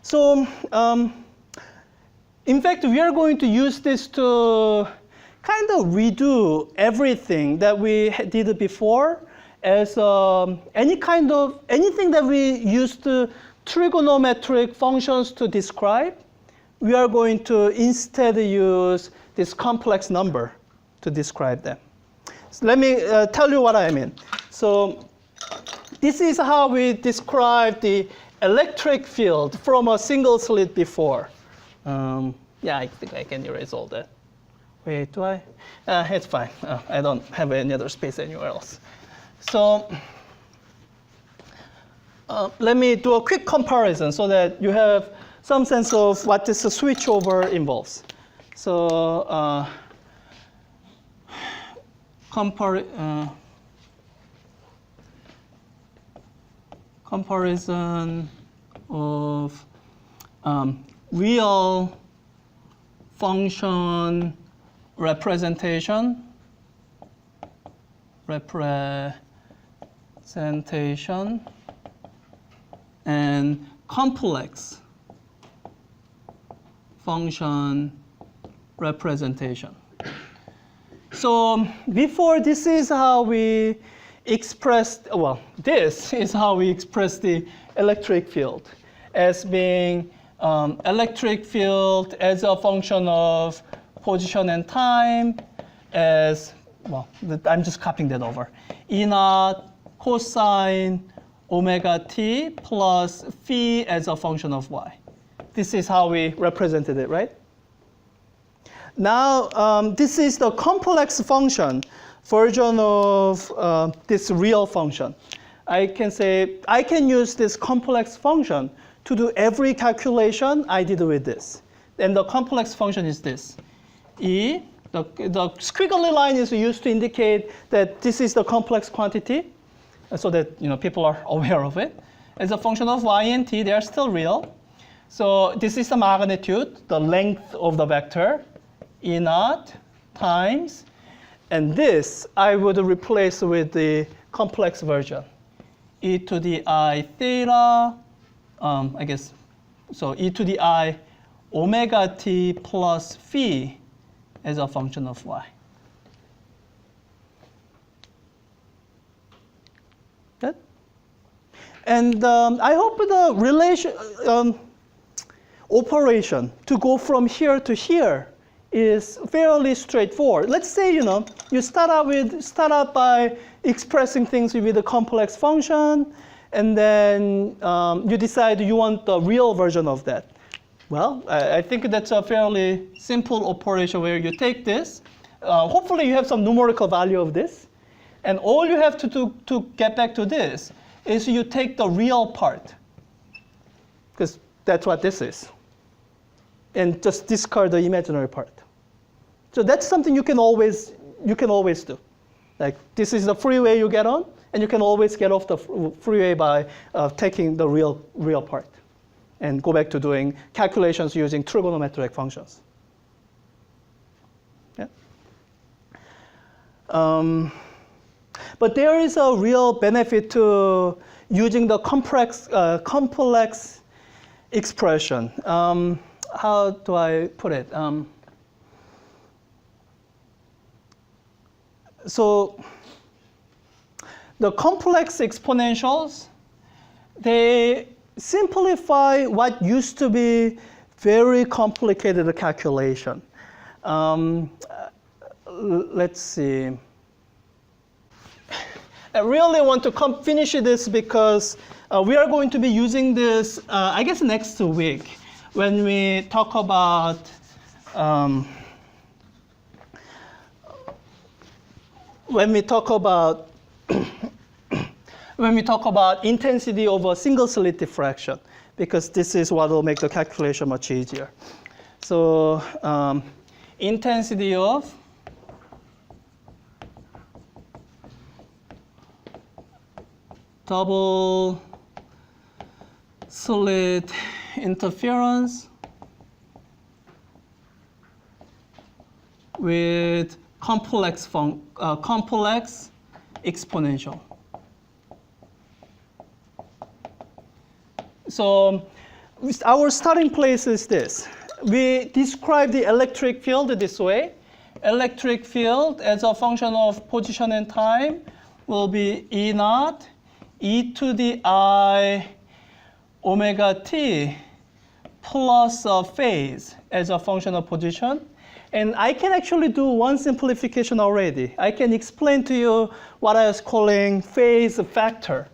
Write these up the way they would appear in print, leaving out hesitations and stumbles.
So in fact, we are going to use this to kind of redo everything that we did before as anything that we used trigonometric functions to describe. We are going to instead use this complex number to describe them. So let me tell you what I mean. So this is how we describe the electric field from a single slit before. Yeah, I think I can erase all that. Wait, do I? It's fine. I don't have any other space anywhere else. So let me do a quick comparison so that you have some sense of what this switchover involves. So comparison of real function representation and complex function representation. So before, this is how we expressed, well, this is how we express the electric field as being electric field as a function of position and time as, well, I'm just copying that over. E naught cosine omega t plus phi as a function of y. This is how we represented it, right? Now, this is the complex function version of this real function. I can say, I can use this complex function to do every calculation I did with this. And the complex function is this. E, the squiggly line is used to indicate that this is the complex quantity, so that people are aware of it. As a function of y and t, they are still real. So this is the magnitude, the length of the vector, E naught times. And this I would replace with the complex version. E to the I theta, I guess, so e to the I omega t plus phi as a function of y. Good? And I hope the relation operation to go from here to here is fairly straightforward. Let's say you start out by expressing things with a complex function, and then you decide you want the real version of that. Well, I think that's a fairly simple operation where you take this. Hopefully you have some numerical value of this. And all you have to do to get back to this is you take the real part, because that's what this is, and just discard the imaginary part. So that's something you can always do. Like, this is the freeway you get on, and you can always get off the freeway by taking the real part and go back to doing calculations using trigonometric functions. Yeah. But there is a real benefit to using the complex expression. How do I put it? So the complex exponentials, they simplify what used to be very complicated calculation. Let's see. I really want to finish this because we are going to be using this, I guess, next week when we talk about intensity of a single slit diffraction, because this is what will make the calculation much easier. So intensity of double slit interference with complex exponential. So our starting place is this. We describe the electric field this way. Electric field as a function of position and time will be E naught e to the I omega t plus a phase as a function of position. And I can actually do one simplification already. I can explain to you what I was calling phase factor.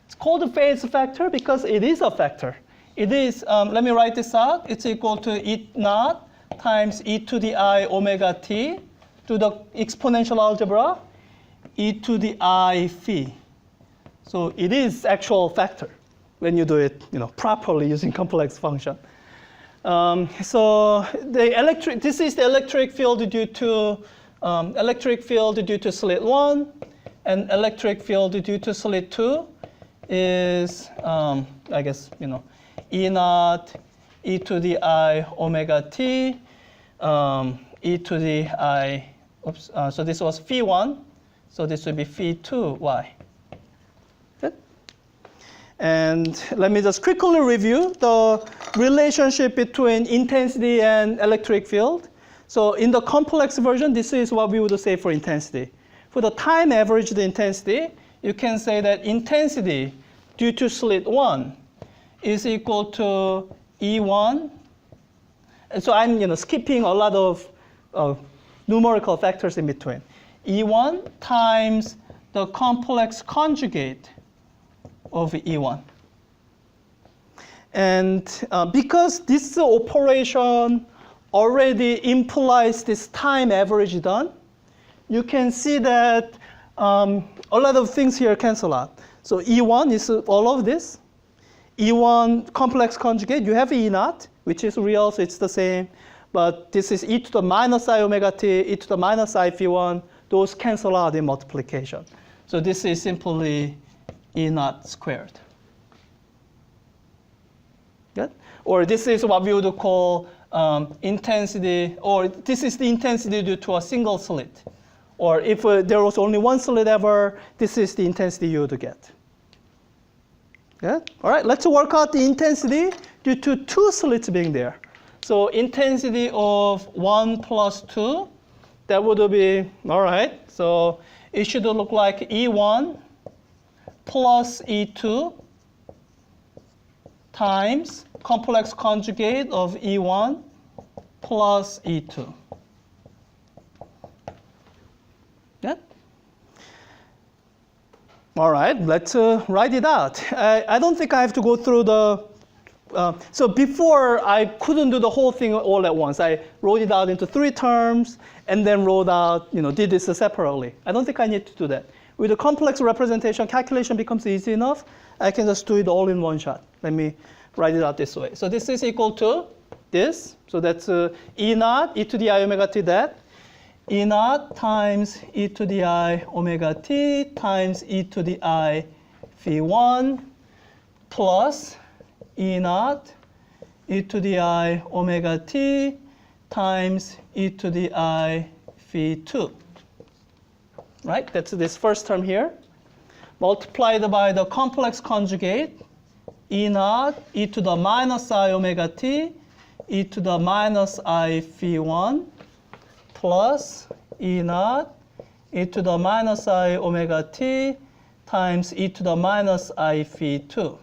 It's called a phase factor because it is a factor. It is, let me write this out. It's equal to E naught times e to the I omega t to the exponential algebra, e to the I phi. So it is actual factor when you do it, properly using complex function. So this is the electric field due to slit 1, and electric field due to slit 2 is, I guess, E naught e to the I omega t, e to the I, so this was phi 1, so this would be phi 2 y. Good. And let me just quickly review the relationship between intensity and electric field. So in the complex version, this is what we would say for intensity. For the time averaged intensity, you can say that intensity due to slit 1 is equal to E1. And so I'm skipping a lot of numerical factors in between. E1 times the complex conjugate of E1. And because this operation already implies this time average done, you can see that a lot of things here cancel out. So E1 is all of this. E1 complex conjugate, you have E naught, which is real, so it's the same. But this is e to the minus I omega t, e to the minus I phi 1. Those cancel out in multiplication. So this is simply E naught squared. Good? Or this is what we would call intensity, or this is the intensity due to a single slit. Or if there was only one slit ever, this is the intensity you would get. Yeah? All right, let's work out the intensity due to two slits being there. So intensity of 1 plus 2, that would be, all right, so it should look like E1 plus E2 times complex conjugate of E1 plus E2. Yeah? All right, let's write it out. I don't think I have to go through the, so before I couldn't do the whole thing all at once. I wrote it out into 3 terms and then wrote out, did this separately. I don't think I need to do that. With a complex representation, calculation becomes easy enough. I can just do it all in one shot. Let me write it out this way. So this is equal to this. So that's E naught, e to the I omega t that. E naught times e to the I omega t times e to the I phi 1 plus E naught e to the I omega t times e to the I phi 2. Right? That's this first term here. Multiplied by the complex conjugate, E naught e to the minus I omega t e to the minus I phi 1 plus E naught e to the minus I omega t times e to the minus I phi 2.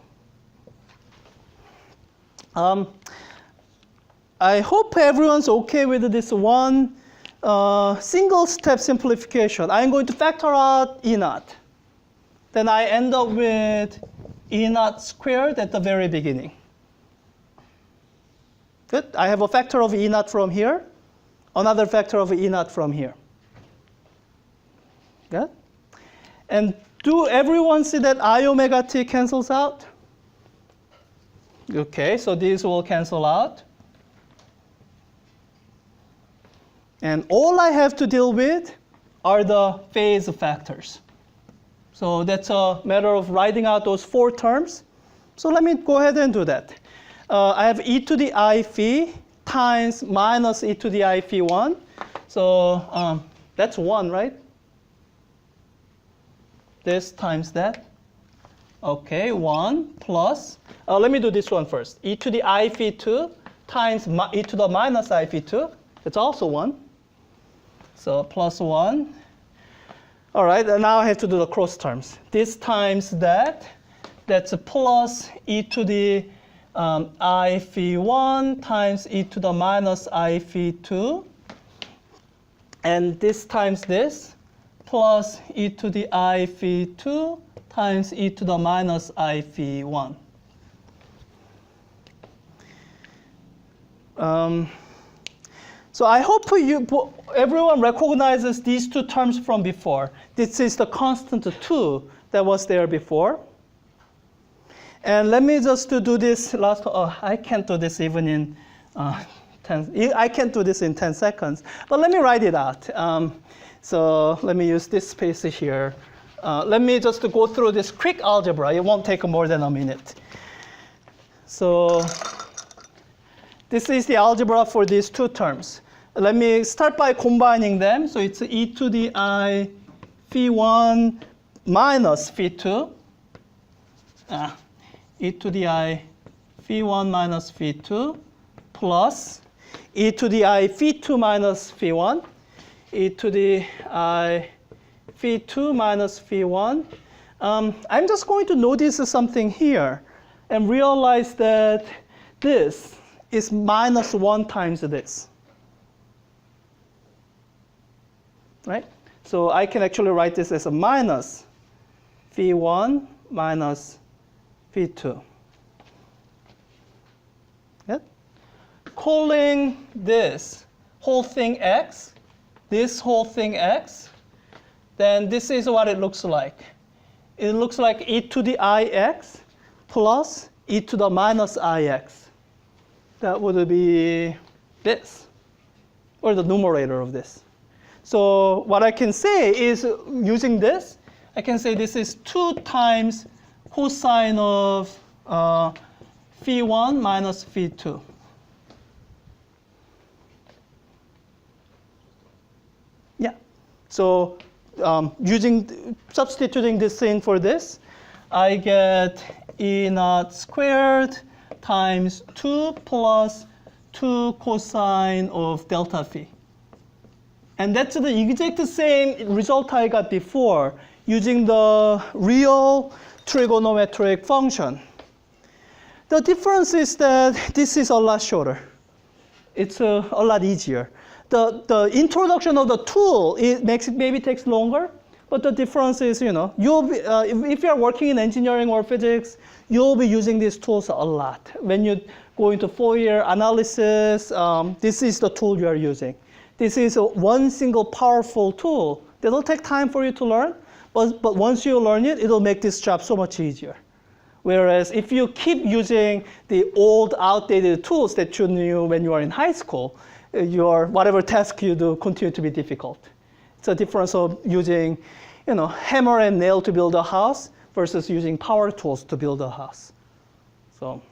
I hope everyone's okay with this one single step simplification. I'm going to factor out E naught. Then I end up with E naught squared at the very beginning. Good. I have a factor of E naught from here, another factor of E naught from here. Good. And do everyone see that I omega t cancels out? Okay, so these will cancel out. And all I have to deal with are the phase factors. So that's a matter of writing out those 4 terms. So let me go ahead and do that. I have e to the I phi times minus e to the I phi 1. So that's 1, right? This times that. Okay, 1 plus, let me do this one first. E to the I phi 2 times e to the minus I phi 2. It's also 1. So plus 1. All right, and now I have to do the cross terms. This times that, that's a plus e to the I phi 1 times e to the minus I phi 2. And this times this, plus e to the I phi 2 times e to the minus I phi 1. So I hope everyone recognizes these two terms from before. This is the constant 2 that was there before. And let me just do this last. Oh, I can't do this even in 10. I can't do this in 10 seconds. But let me write it out. So let me use this space here. Let me just go through this quick algebra. It won't take more than a minute. So this is the algebra for these two terms. Let me start by combining them. So it's e to the I phi 1 minus phi 2. E to the I phi 1 minus phi 2 plus e to the I phi 2 minus phi 1. E to the I phi 2 minus phi 1. I'm just going to notice something here and realize that this is minus 1 times this. Right? So I can actually write this as a minus phi 1 minus phi 2. Yeah? Calling this whole thing x, this whole thing x, then this is what it looks like. It looks like e to the ix plus e to the minus ix. That would be this, or the numerator of this. So what I can say is, using this, I can say this is 2 times cosine of phi 1 minus phi 2. Yeah. So substituting this in for this, I get e naught squared times 2 plus 2 cosine of delta phi. And that's the exact same result I got before using the real trigonometric function. The difference is that this is a lot shorter. It's a lot easier. The introduction of the tool, it maybe takes longer, but the difference is, you'll be, if you're working in engineering or physics, you'll be using these tools a lot. When you go into Fourier analysis, this is the tool you are using. This is one single powerful tool. It'll take time for you to learn, but once you learn it, it'll make this job so much easier. Whereas if you keep using the old, outdated tools that you knew when you were in high school, whatever task you do continue to be difficult. It's a difference of using, hammer and nail to build a house versus using power tools to build a house. So